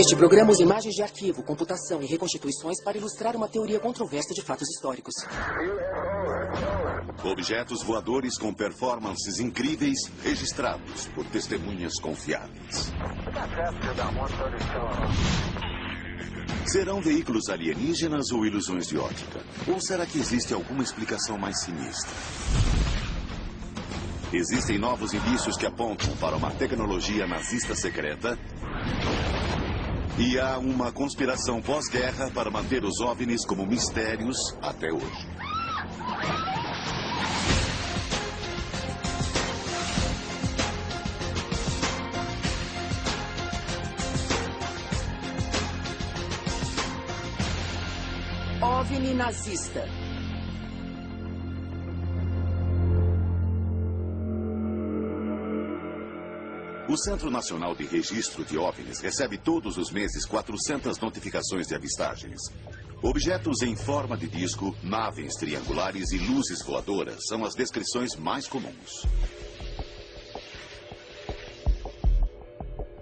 Este programa usa imagens de arquivo, computação e reconstituições para ilustrar uma teoria controversa de fatos históricos. Objetos voadores com performances incríveis registrados por testemunhas confiáveis. Serão veículos alienígenas ou ilusões de ótica? Ou será que existe alguma explicação mais sinistra? Existem novos indícios que apontam para uma tecnologia nazista secreta. E há uma conspiração pós-guerra para manter os OVNIs como mistérios até hoje. OVNI nazista. O Centro Nacional de Registro de OVNIs recebe todos os meses 400 notificações de avistagens. Objetos em forma de disco, naves triangulares e luzes voadoras são as descrições mais comuns.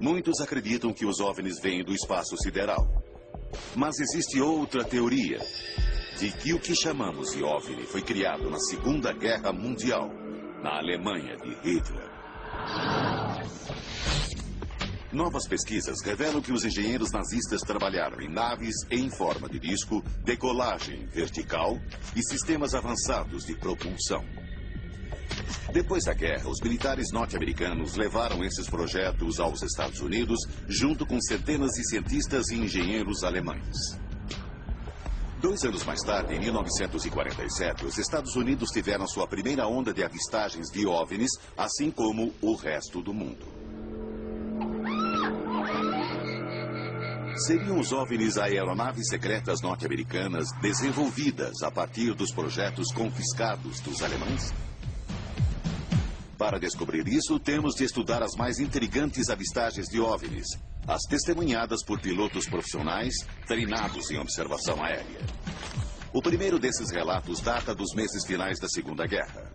Muitos acreditam que os OVNIs vêm do espaço sideral. Mas existe outra teoria, de que o que chamamos de OVNI foi criado na Segunda Guerra Mundial, na Alemanha de Hitler. Novas pesquisas revelam que os engenheiros nazistas trabalharam em naves em forma de disco, decolagem vertical e sistemas avançados de propulsão. Depois da guerra, os militares norte-americanos levaram esses projetos aos Estados Unidos, junto com centenas de cientistas e engenheiros alemães. 2 anos mais tarde, em 1947, os Estados Unidos tiveram sua primeira onda de avistagens de OVNIs, assim como o resto do mundo. Seriam os OVNIs aeronaves secretas norte-americanas desenvolvidas a partir dos projetos confiscados dos alemães? Para descobrir isso, temos de estudar as mais intrigantes avistagens de OVNIs, as testemunhadas por pilotos profissionais treinados em observação aérea. O primeiro desses relatos data dos meses finais da Segunda Guerra.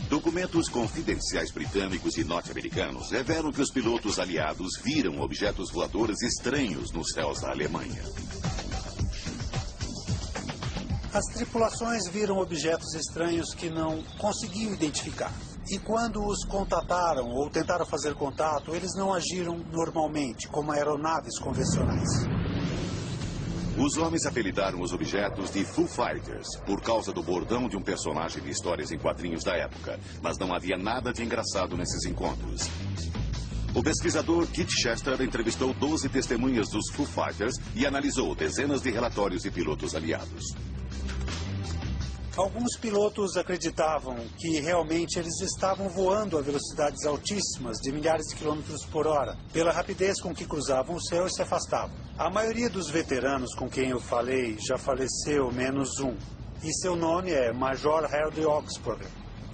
Documentos confidenciais britânicos e norte-americanos revelam que os pilotos aliados viram objetos voadores estranhos nos céus da Alemanha. As tripulações viram objetos estranhos que não conseguiam identificar. E quando os contataram ou tentaram fazer contato, eles não agiram normalmente, como aeronaves convencionais. Os homens apelidaram os objetos de Foo Fighters por causa do bordão de um personagem de histórias em quadrinhos da época. Mas não havia nada de engraçado nesses encontros. O pesquisador Kit Chester entrevistou 12 testemunhas dos Foo Fighters e analisou dezenas de relatórios de pilotos aliados. Alguns pilotos acreditavam que realmente eles estavam voando a velocidades altíssimas de milhares de quilômetros por hora, pela rapidez com que cruzavam o céu e se afastavam. A maioria dos veteranos com quem eu falei já faleceu, menos um. E seu nome é Major Harold Oxford.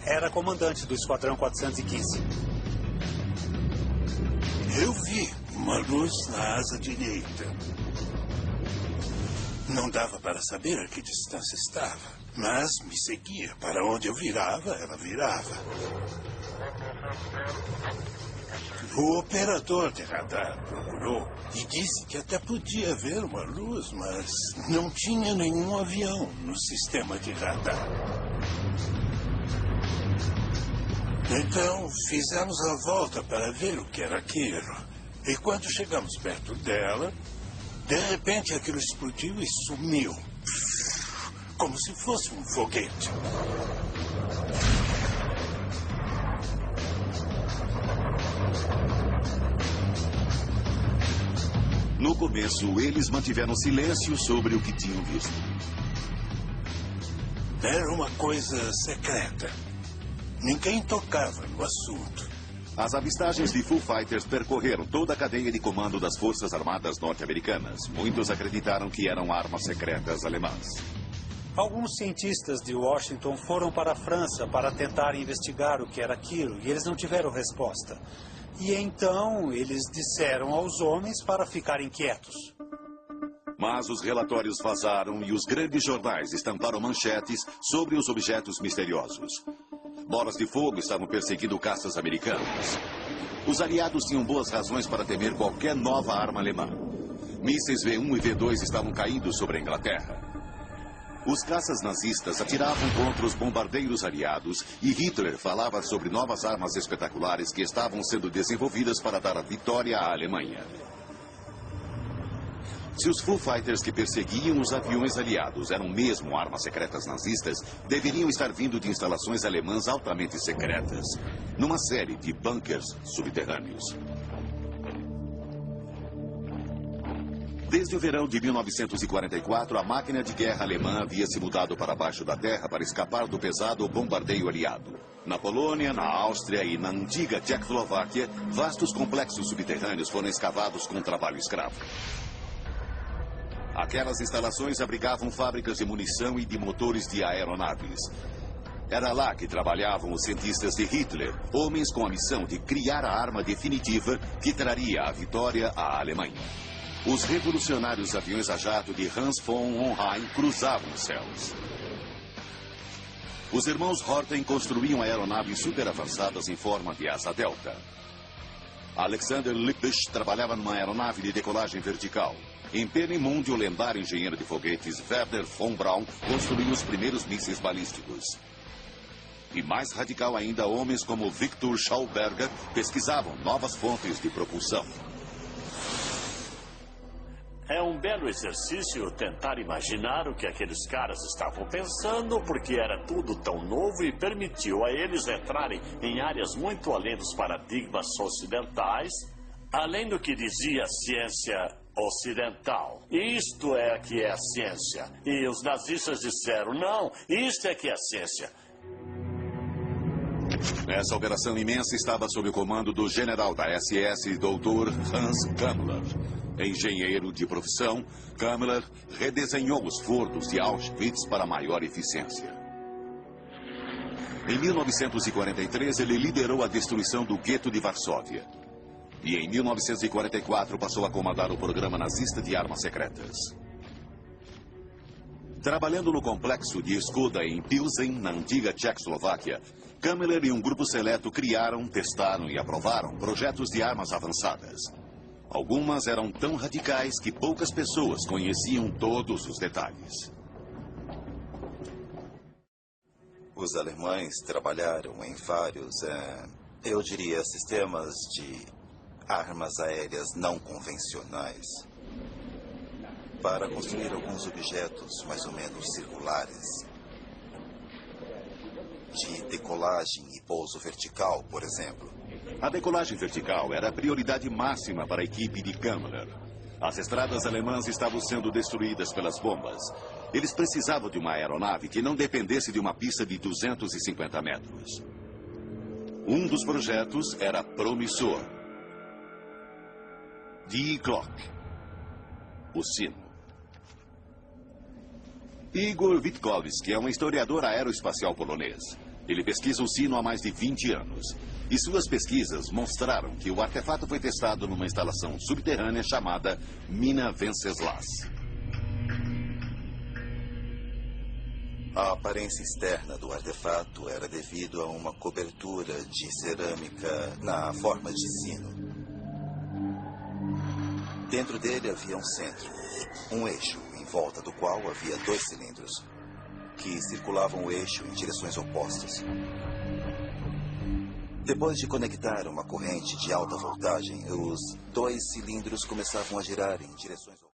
Era comandante do Esquadrão 415. Eu vi uma luz na asa direita. Não dava para saber a que distância estava. Mas me seguia. Para onde eu virava, ela virava. O operador de radar procurou e disse que até podia ver uma luz, mas não tinha nenhum avião no sistema de radar. Então, fizemos a volta para ver o que era aquilo. E quando chegamos perto dela, de repente aquilo explodiu e sumiu. Como se fosse um foguete. No começo, eles mantiveram silêncio sobre o que tinham visto. Era uma coisa secreta. Ninguém tocava no assunto. As avistagens de Foo Fighters percorreram toda a cadeia de comando das Forças Armadas norte-americanas. Muitos acreditaram que eram armas secretas alemãs. Alguns cientistas de Washington foram para a França para tentar investigar o que era aquilo, e eles não tiveram resposta. E então eles disseram aos homens para ficarem quietos. Mas os relatórios vazaram e os grandes jornais estamparam manchetes sobre os objetos misteriosos. Bolas de fogo estavam perseguindo caças americanos. Os aliados tinham boas razões para temer qualquer nova arma alemã. Mísseis V1 e V2 estavam caindo sobre a Inglaterra. Os caças nazistas atiravam contra os bombardeiros aliados e Hitler falava sobre novas armas espetaculares que estavam sendo desenvolvidas para dar a vitória à Alemanha. Se os Foo Fighters que perseguiam os aviões aliados eram mesmo armas secretas nazistas, deveriam estar vindo de instalações alemãs altamente secretas, numa série de bunkers subterrâneos. Desde o verão de 1944, a máquina de guerra alemã havia se mudado para baixo da terra para escapar do pesado bombardeio aliado. Na Polônia, na Áustria e na antiga Tchecoslováquia, vastos complexos subterrâneos foram escavados com trabalho escravo. Aquelas instalações abrigavam fábricas de munição e de motores de aeronaves. Era lá que trabalhavam os cientistas de Hitler, homens com a missão de criar a arma definitiva que traria a vitória à Alemanha. Os revolucionários aviões a jato de Hans von Hohenheim cruzavam os céus. Os irmãos Horten construíam aeronaves super avançadas em forma de asa delta. Alexander Lippisch trabalhava numa aeronave de decolagem vertical. Em Peenemünde, o lendário engenheiro de foguetes Werner von Braun construiu os primeiros mísseis balísticos. E mais radical ainda, homens como Victor Schauberger pesquisavam novas fontes de propulsão. É um belo exercício tentar imaginar o que aqueles caras estavam pensando, porque era tudo tão novo e permitiu a eles entrarem em áreas muito além dos paradigmas ocidentais, além do que dizia a ciência ocidental. Isto é que é a ciência. E os nazistas disseram, não, isto é que é a ciência. Essa operação imensa estava sob o comando do general da SS, Dr. Hans Kammler. Engenheiro de profissão, Kammler redesenhou os fornos de Auschwitz para maior eficiência. Em 1943, ele liderou a destruição do gueto de Varsóvia. E em 1944 passou a comandar o programa nazista de armas secretas. Trabalhando no complexo de Skoda em Pilsen, na antiga Tchecoslováquia, Kammler e um grupo seleto criaram, testaram e aprovaram projetos de armas avançadas. Algumas eram tão radicais que poucas pessoas conheciam todos os detalhes. Os alemães trabalharam em vários, eu diria, sistemas de armas aéreas não convencionais para construir alguns objetos mais ou menos circulares, de decolagem e pouso vertical, por exemplo. A decolagem vertical era a prioridade máxima para a equipe de Kammler. As estradas alemãs estavam sendo destruídas pelas bombas. Eles precisavam de uma aeronave que não dependesse de uma pista de 250 metros. Um dos projetos era promissor. Die Glock, o sino. Igor Witkowski é um historiador aeroespacial polonês. Ele pesquisa o sino há mais de 20 anos. E suas pesquisas mostraram que o artefato foi testado numa instalação subterrânea chamada Mina Wenceslas. A aparência externa do artefato era devido a uma cobertura de cerâmica na forma de sino. Dentro dele havia um centro, um eixo, em volta do qual havia 2 cilindros, que circulavam o eixo em direções opostas. Depois de conectar uma corrente de alta voltagem, os 2 cilindros começavam a girar em direções opostas.